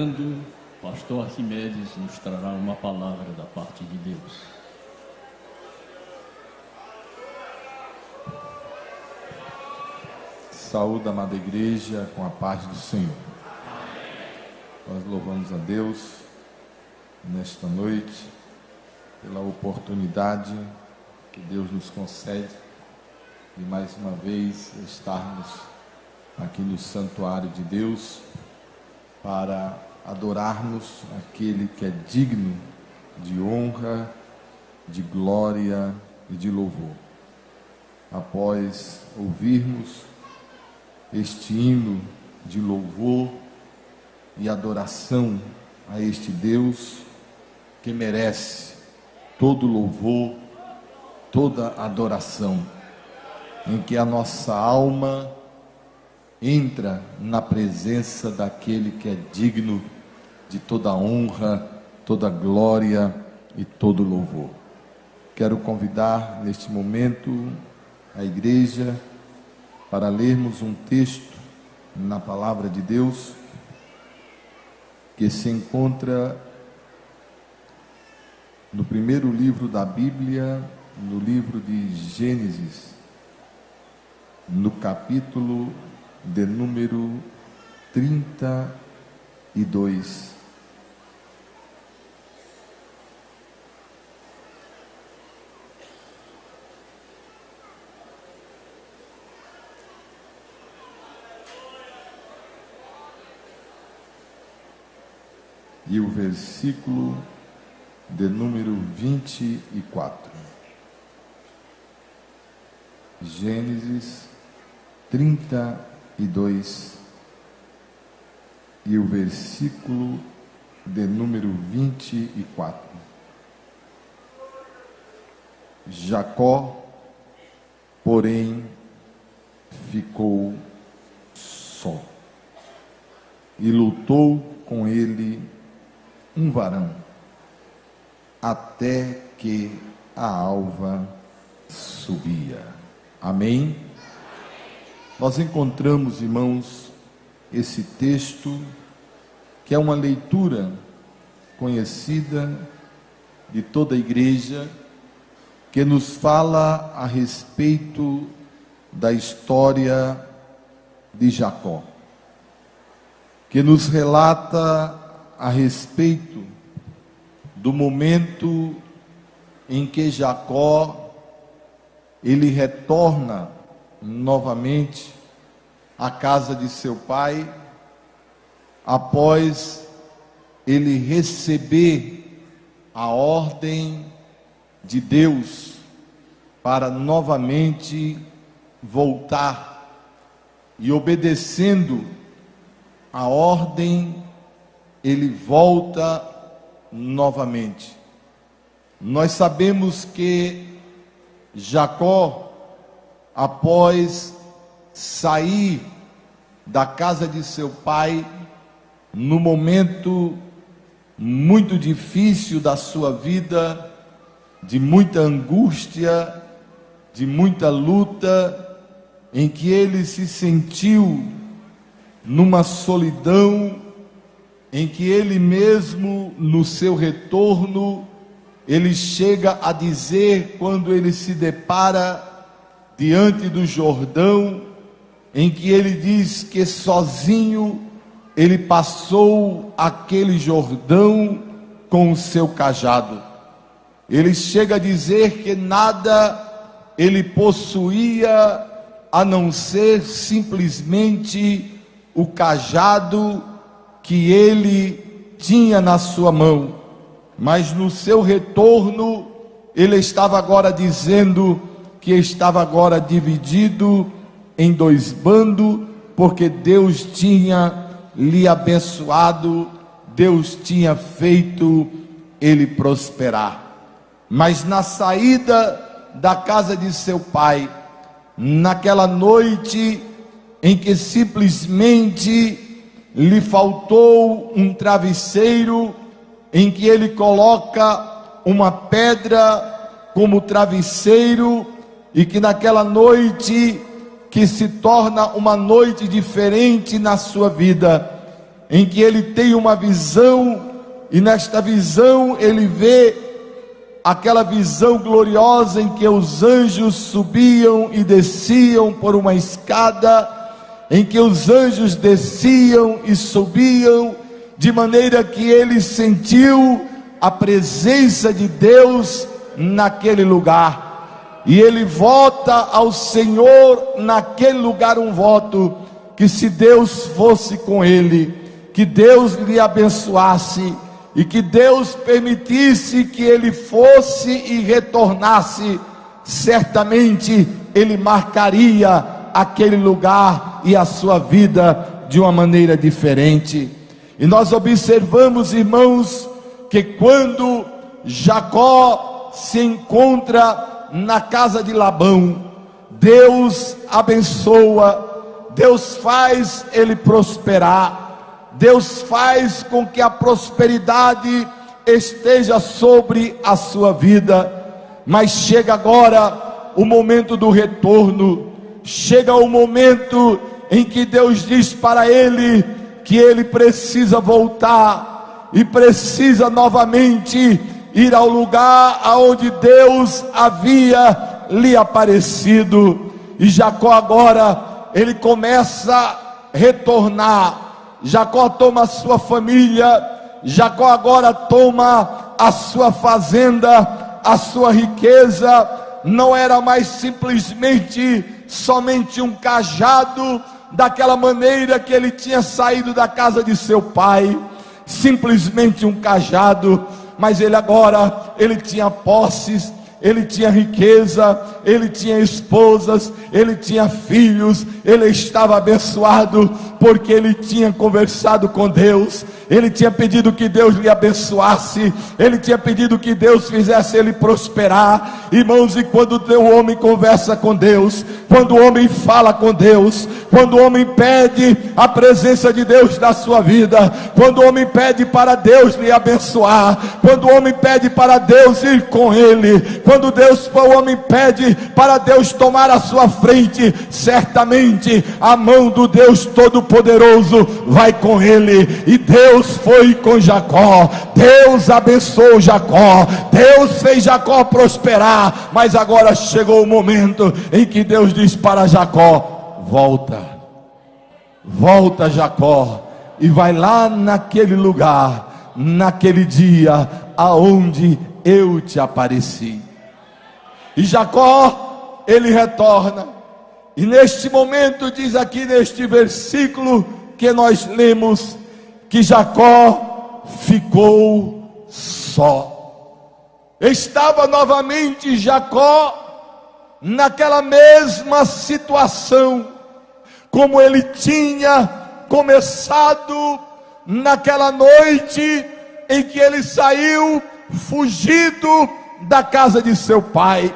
orando, pastor Arquimedes nos trará uma palavra da parte de Deus. Saúde, amada igreja, com a paz do Senhor. Nós louvamos a Deus nesta noite pela oportunidade que Deus nos concede de mais uma vez estarmos aqui no santuário de Deus para adorarmos aquele que é digno de honra, de glória e de louvor. Após ouvirmos este hino de louvor e adoração a este Deus que merece todo louvor, toda adoração, em que a nossa alma entra na presença daquele que é digno de toda honra, toda glória e todo louvor. Quero convidar neste momento a igreja para lermos um texto na palavra de Deus que se encontra no primeiro livro da Bíblia, no livro de Gênesis, no capítulo de número 32. E o versículo de número 24. Gênesis 32 e o versículo de número 24. Jacó, porém, ficou só, e lutou com ele um varão, até que a alva subia. Amém? Nós encontramos, irmãos, esse texto, que é uma leitura conhecida de toda a igreja, que nos fala a respeito da história de Jacó, que nos relata a respeito do momento em que Jacó ele retorna novamente à casa de seu pai, após ele receber a ordem de Deus para novamente voltar, e obedecendo a ordem, ele volta novamente. Nós sabemos que Jacó, após sair da casa de seu pai, no momento muito difícil da sua vida, de muita angústia, de muita luta, em que ele se sentiu numa solidão, em que ele mesmo, no seu retorno, ele chega a dizer, quando ele se depara diante do Jordão, em que ele diz que sozinho ele passou aquele Jordão com o seu cajado. Ele chega a dizer que nada ele possuía a não ser simplesmente o cajado que ele tinha na sua mão. Mas no seu retorno, ele estava agora dizendo que estava agora dividido em dois bandos, porque Deus tinha lhe abençoado, Deus tinha feito ele prosperar. Mas na saída da casa de seu pai, naquela noite em que simplesmente lhe faltou um travesseiro, em que ele coloca uma pedra como travesseiro, e que naquela noite, que se torna uma noite diferente na sua vida, em que ele tem uma visão, e nesta visão ele vê aquela visão gloriosa em que os anjos subiam e desciam por uma escada, em que os anjos desciam e subiam, de maneira que ele sentiu a presença de Deus naquele lugar, e ele vota ao Senhor naquele lugar um voto, que se Deus fosse com ele, que Deus lhe abençoasse, e que Deus permitisse que ele fosse e retornasse, certamente ele marcaria aquele lugar e a sua vida de uma maneira diferente. E nós observamos, irmãos, que quando Jacó se encontra na casa de Labão, Deus abençoa, Deus faz ele prosperar, Deus faz com que a prosperidade esteja sobre a sua vida. Mas chega agora o momento do retorno, chega o momento em que Deus diz para ele que ele precisa voltar e precisa novamente ir ao lugar aonde Deus havia lhe aparecido. E Jacó agora, ele começa a retornar. Jacó toma a sua família, Jacó agora toma a sua fazenda, a sua riqueza. Não era mais simplesmente somente um cajado, daquela maneira que ele tinha saído da casa de seu pai, simplesmente um cajado, mas ele agora, ele tinha posses, ele tinha riqueza, ele tinha esposas, ele tinha filhos, ele estava abençoado, porque ele tinha conversado com Deus, ele tinha pedido que Deus lhe abençoasse, ele tinha pedido que Deus fizesse ele prosperar. Irmãos, e quando o homem conversa com Deus, quando o homem fala com Deus, quando o homem pede a presença de Deus na sua vida, quando o homem pede para Deus lhe abençoar, quando o homem pede para Deus ir com ele, quando o homem pede para Deus tomar a sua frente, certamente a mão do Deus Todo-Poderoso vai com ele. E Deus foi com Jacó, Deus abençoou Jacó, Deus fez Jacó prosperar. Mas agora chegou o momento em que Deus diz para Jacó: volta Jacó, e vai lá naquele lugar, naquele dia aonde eu te apareci. E Jacó, ele retorna, e neste momento diz aqui neste versículo que nós lemos, que Jacó ficou só. Estava novamente Jacó naquela mesma situação, como ele tinha começado naquela noite em que ele saiu fugido da casa de seu pai.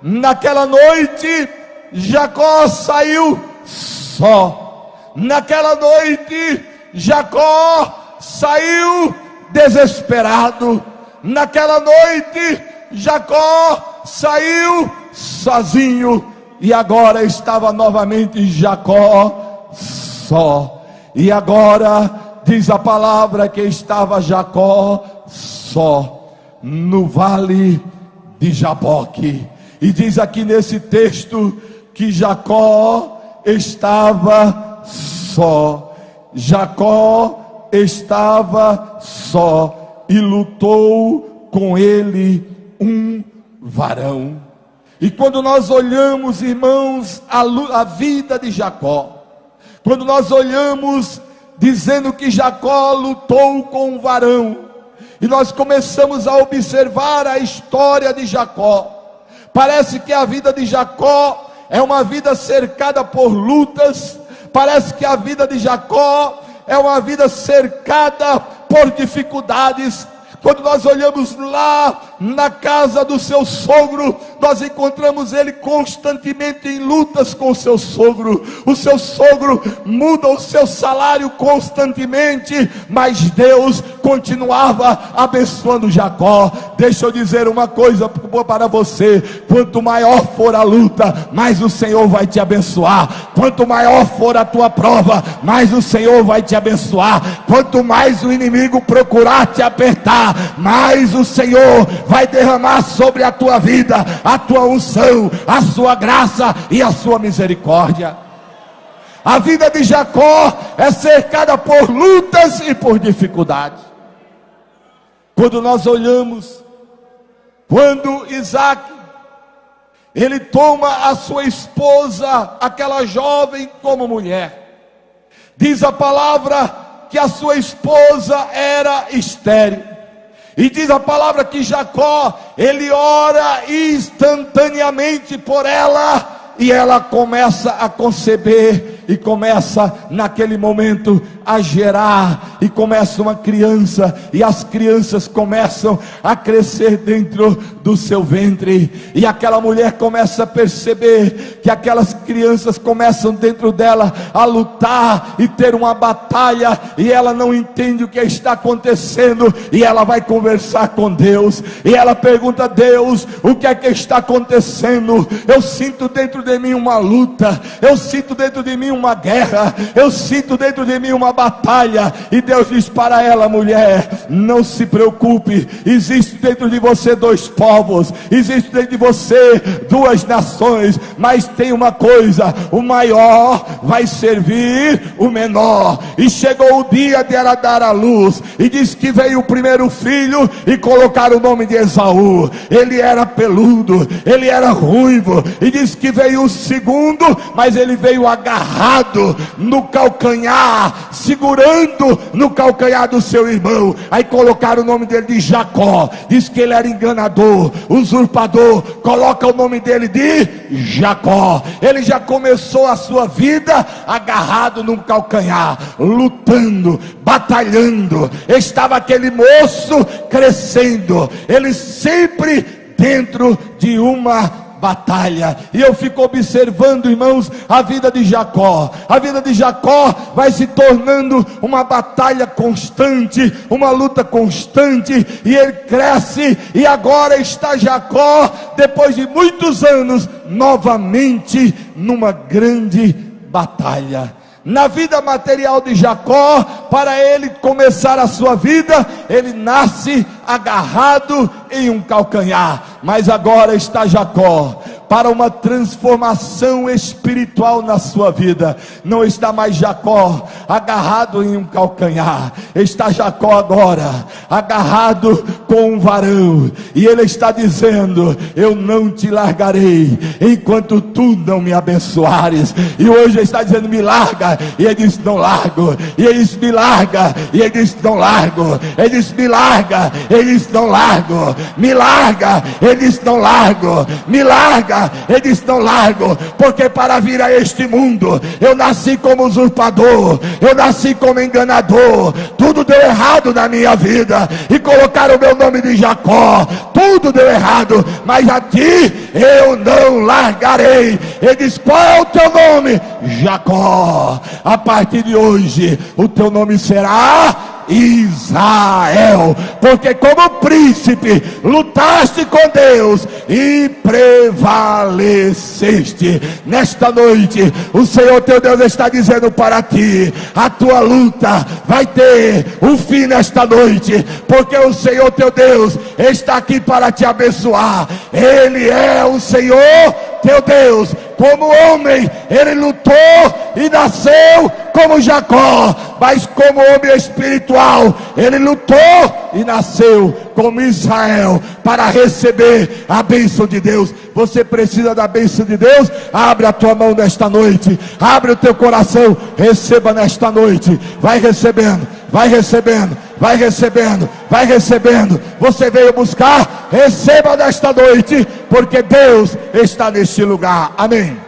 Naquela noite Jacó saiu só. Naquela noite Jacó saiu desesperado. Naquela noite Jacó saiu sozinho, e agora estava novamente Jacó só. E agora diz a palavra que estava Jacó só no vale de Jaboque. E diz aqui nesse texto que Jacó estava só. Jacó estava só, e lutou com ele um varão. E quando nós olhamos, irmãos, a vida de Jacó, quando nós olhamos dizendo que Jacó lutou com um varão, e nós começamos a observar a história de Jacó, parece que a vida de Jacó é uma vida cercada por lutas. Parece que a vida de Jacó é uma vida cercada por dificuldades. Quando nós olhamos lá na casa do seu sogro, nós encontramos ele constantemente em lutas com o seu sogro muda o seu salário constantemente, mas Deus continuava abençoando Jacó. Deixa eu dizer uma coisa para você: quanto maior for a luta, mais o Senhor vai te abençoar. Quanto maior for a tua prova, mais o Senhor vai te abençoar. Quanto mais o inimigo procurar te apertar, mais o Senhor vai derramar sobre a tua vida a tua unção, a sua graça e a sua misericórdia. A vida de Jacó é cercada por lutas e por dificuldades. Quando nós olhamos, quando Isaac, ele toma a sua esposa, aquela jovem, como mulher, diz a palavra que a sua esposa era estéril, e diz a palavra que Jacó, ele ora instantaneamente por ela, e ela começa a conceber, e começa naquele momento a gerar, e começa uma criança, e as crianças começam a crescer dentro do seu ventre, e aquela mulher começa a perceber que aquelas crianças começam dentro dela a lutar e ter uma batalha, e ela não entende o que está acontecendo, e ela vai conversar com Deus, e ela pergunta a Deus: o que é que está acontecendo? Eu sinto dentro de mim uma luta, eu sinto dentro de mim uma guerra, eu sinto dentro de mim uma batalha. E Deus diz para ela: mulher, não se preocupe, existe dentro de você dois povos, existe dentro de você duas nações, mas tem uma coisa: o maior vai servir o menor. E chegou o dia de ela dar à luz, e diz que veio o primeiro filho e colocaram o nome de Esaú. Ele era peludo, ele era ruivo, e diz que veio o segundo, mas ele veio agarrado no calcanhar, segurando no calcanhar do seu irmão. Aí colocaram o nome dele de Jacó. Diz que ele era enganador, usurpador. Coloca o nome dele de Jacó. Ele já começou a sua vida agarrado num calcanhar, lutando, batalhando. Estava aquele moço crescendo, ele sempre dentro de uma batalha. E eu fico observando, irmãos, a vida de Jacó. A vida de Jacó vai se tornando uma batalha constante, uma luta constante, e ele cresce, e agora está Jacó, depois de muitos anos, novamente numa grande batalha. Na vida material de Jacó, para ele começar a sua vida, ele nasce agarrado em um calcanhar, mas agora está Jacó para uma transformação espiritual na sua vida. Não está mais Jacó agarrado em um calcanhar, está Jacó agora agarrado com um varão, e ele está dizendo: eu não te largarei enquanto tu não me abençoares. E hoje ele está dizendo: me larga, e ele diz: não largo. E ele diz: me larga, e ele diz: não largo. Ele diz: me larga, ele diz: não largo. Me larga, ele diz: não largo. Me larga, ele diz: não largo. Porque para vir a este mundo eu nasci como usurpador, eu nasci como enganador, tudo deu errado na minha vida, e colocaram o meu nome de Jacó, tudo deu errado, mas a ti eu não largarei. Ele diz: qual é o teu nome? Jacó. A partir de hoje o teu nome será Israel, porque como príncipe lutaste com Deus e prevaleceste. Nesta noite o Senhor teu Deus está dizendo para ti: a tua luta vai ter um fim nesta noite, porque o Senhor teu Deus está aqui para te abençoar. Ele é o Senhor teu Deus. Como homem ele lutou e nasceu como Jacó, mas como homem espiritual ele lutou e nasceu como Israel, para receber a bênção de Deus. Você precisa da bênção de Deus? Abre a tua mão nesta noite, abre o teu coração, receba nesta noite. Vai recebendo, vai recebendo, vai recebendo, vai recebendo. Você veio buscar, receba nesta noite, porque Deus está neste lugar. Amém.